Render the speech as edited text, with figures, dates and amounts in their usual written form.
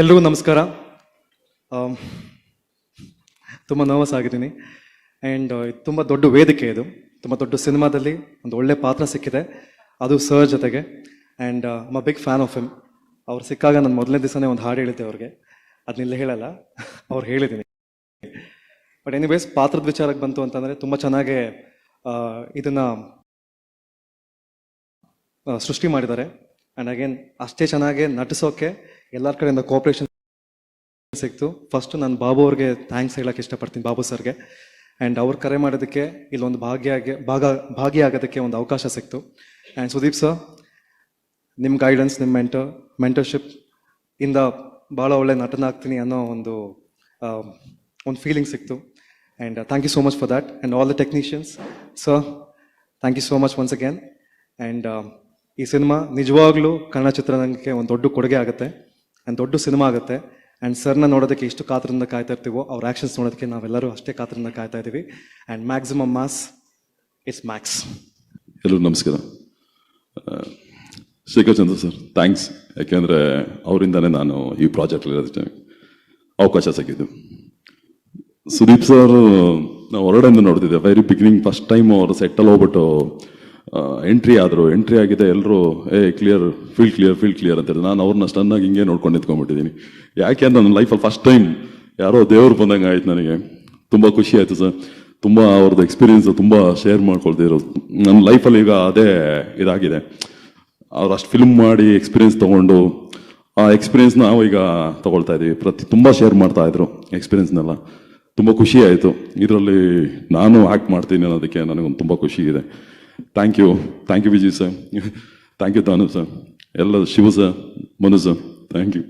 ಎಲ್ರಿಗೂ ನಮಸ್ಕಾರ. ತುಂಬ ನರ್ವಸ್ ಆಗಿದ್ದೀನಿ ಆ್ಯಂಡ್ ತುಂಬ ದೊಡ್ಡ ವೇದಿಕೆ ಇದು, ತುಂಬ ದೊಡ್ಡ ಸಿನಿಮಾದಲ್ಲಿ ಒಂದು ಒಳ್ಳೆ ಪಾತ್ರ ಸಿಕ್ಕಿದೆ, ಅದು ಸರ್ ಜೊತೆಗೆ. And I big fan of him. ಅವ್ರು ಸಿಕ್ಕಾಗ ನಾನು ಮೊದಲನೇ ದಿವಸನೇ ಒಂದು ಹಾಡು ಹೇಳಿದ್ದೆ ಅವ್ರಿಗೆ, ಅದನ್ನೆಲ್ಲ ಹೇಳಲ್ಲ, ಅವ್ರು ಹೇಳಿದ್ದೀನಿ. ಬಟ್ ಎನಿವೇಸ್, ಪಾತ್ರದ ವಿಚಾರಕ್ಕೆ ಬಂತು ಅಂತಂದರೆ ತುಂಬ ಚೆನ್ನಾಗೇ ಇದನ್ನು ಸೃಷ್ಟಿ ಮಾಡಿದ್ದಾರೆ. ಆ್ಯಂಡ್ ಅಗೇನ್ ಅಷ್ಟೇ ಚೆನ್ನಾಗಿ ನಟಿಸೋಕೆ ಎಲ್ಲರ ಕಡೆಯಿಂದ ಕೋಆಪ್ರೇಷನ್ ಸಿಕ್ತು. ಫಸ್ಟ್ ನಾನು ಬಾಬು ಅವ್ರಿಗೆ ಥ್ಯಾಂಕ್ಸ್ ಹೇಳಕ್ಕೆ ಇಷ್ಟಪಡ್ತೀನಿ, ಬಾಬು ಸರ್ಗೆ. ಆ್ಯಂಡ್ ಅವ್ರು ಕರೆ ಮಾಡೋದಕ್ಕೆ ಇಲ್ಲೊಂದು ಭಾಗಿಯಾಗೋದಕ್ಕೆ ಒಂದು ಅವಕಾಶ ಸಿಕ್ತು. ಆ್ಯಂಡ್ ಸುದೀಪ್ ಸರ್, ನಿಮ್ಮ ಗೈಡೆನ್ಸ್, ನಿಮ್ಮ ಮೆಂಟರ್ಶಿಪ್ ಇಂದ ಭಾಳ ಒಳ್ಳೆ ನಟನಾಗ್ತೀನಿ ಅನ್ನೋ ಒಂದು ಫೀಲಿಂಗ್ ಸಿಕ್ತು. And thank you so much for that. And all the technicians sir, thank you so much once again. And ಈ ಸಿನಿಮಾ ನಿಜವಾಗ್ಲೂ ಕನ್ನಡ ಚಿತ್ರರಂಗಕ್ಕೆ ಒಂದು ದೊಡ್ಡ ಕೊಡುಗೆ ಆಗುತ್ತೆ ಆ್ಯಂಡ್ ದೊಡ್ಡ ಸಿನಿಮಾ ಆಗುತ್ತೆ. ಆ್ಯಂಡ್ ಸರ್ನ ನೋಡೋದಕ್ಕೆ ಎಷ್ಟು ಕಾತರದಿಂದ ಕಾಯ್ತಾ ಇರ್ತೀವೋ, ಅವ್ರ ಆ್ಯಕ್ಷನ್ಸ್ ನೋಡೋದಕ್ಕೆ ನಾವೆಲ್ಲರೂ ಅಷ್ಟೇ ಕಾತರದಿಂದ ಕಾಯ್ತಾ ಇದ್ದೀವಿ. And maximum mass it's max. ಎಲ್ಲರೂ ನಮಸ್ಕಾರ. Shekhar Chandra sir, thanks. ಯಾಕೆಂದರೆ ಅವರಿಂದನೇ ನಾನು ಈ ಪ್ರಾಜೆಕ್ಟಲ್ಲಿ ಇರೋದಕ್ಕೆ ಅವಕಾಶ ಸಿಕ್ಕಿದ್ದು. ಸುದೀಪ್ ಸರ್ ನಾವು ಹೊರಡೆಯಿಂದ ನೋಡ್ತಿದ್ದೆ, ವೆರಿ ಬಿಗಿನಿಂಗ್ ಫಸ್ಟ್ ಟೈಮ್ ಅವರು ಸೆಟ್ಟಲ್ಲಿ ಹೋಗ್ಬಿಟ್ಟು ಎಂಟ್ರಿ ಆದರು. ಎಂಟ್ರಿ ಆಗಿದೆ, ಎಲ್ಲರೂ ಕ್ಲಿಯರ್, ಫೀಲ್ಡ್ ಕ್ಲಿಯರ್ ಅಂತಾರೆ. ನಾನು ಅವ್ರನ್ನ ಸ್ಟನ್ನಾಗಿ ಹಿಂಗೆ ನೋಡ್ಕೊಂಡು ನಿಂತ್ಕೊಂಡ್ಬಿಟ್ಟಿದ್ದೀನಿ. ಯಾಕೆ ಅಂತ ನನ್ನ ಲೈಫಲ್ಲಿ ಫಸ್ಟ್ ಟೈಮ್ ಯಾರೋ ದೇವ್ರು ಬಂದಂಗೆ ಆಯ್ತು ನನಗೆ. ತುಂಬ ಖುಷಿ ಆಯಿತು ಸರ್. ತುಂಬ ಅವ್ರದ್ದು ಎಕ್ಸ್ಪೀರಿಯೆನ್ಸು ತುಂಬ ಶೇರ್ ಮಾಡ್ಕೊಳ್ತಿರೋದು ನನ್ನ ಲೈಫಲ್ಲಿ ಈಗ ಅದೇ ಇದಾಗಿದೆ. ಅವ್ರು ಅಷ್ಟು ಫಿಲ್ಮ್ ಮಾಡಿ ಎಕ್ಸ್ಪೀರಿಯೆನ್ಸ್ ತೊಗೊಂಡು ಆ ಎಕ್ಸ್ಪೀರಿಯೆನ್ಸ್ ನಾವು ಈಗ ತೊಗೊಳ್ತಾ ಇದ್ದೀವಿ. ತುಂಬ ಶೇರ್ ಮಾಡ್ತಾಯಿದ್ರು ಎಕ್ಸ್ಪೀರಿಯೆನ್ಸ್ನೆಲ್ಲ. ತುಂಬ ಖುಷಿ ಆಯಿತು. ಇದರಲ್ಲಿ ನಾನು ಆ್ಯಕ್ಟ್ ಮಾಡ್ತೀನಿ ಅನ್ನೋದಕ್ಕೆ ನನಗೊಂದು ತುಂಬ ಖುಷಿ ಇದೆ. Thank you Vijay sir, thank you Tanu sir, ಎಲ್ಲ Shiva sir, Manu sir, thank you.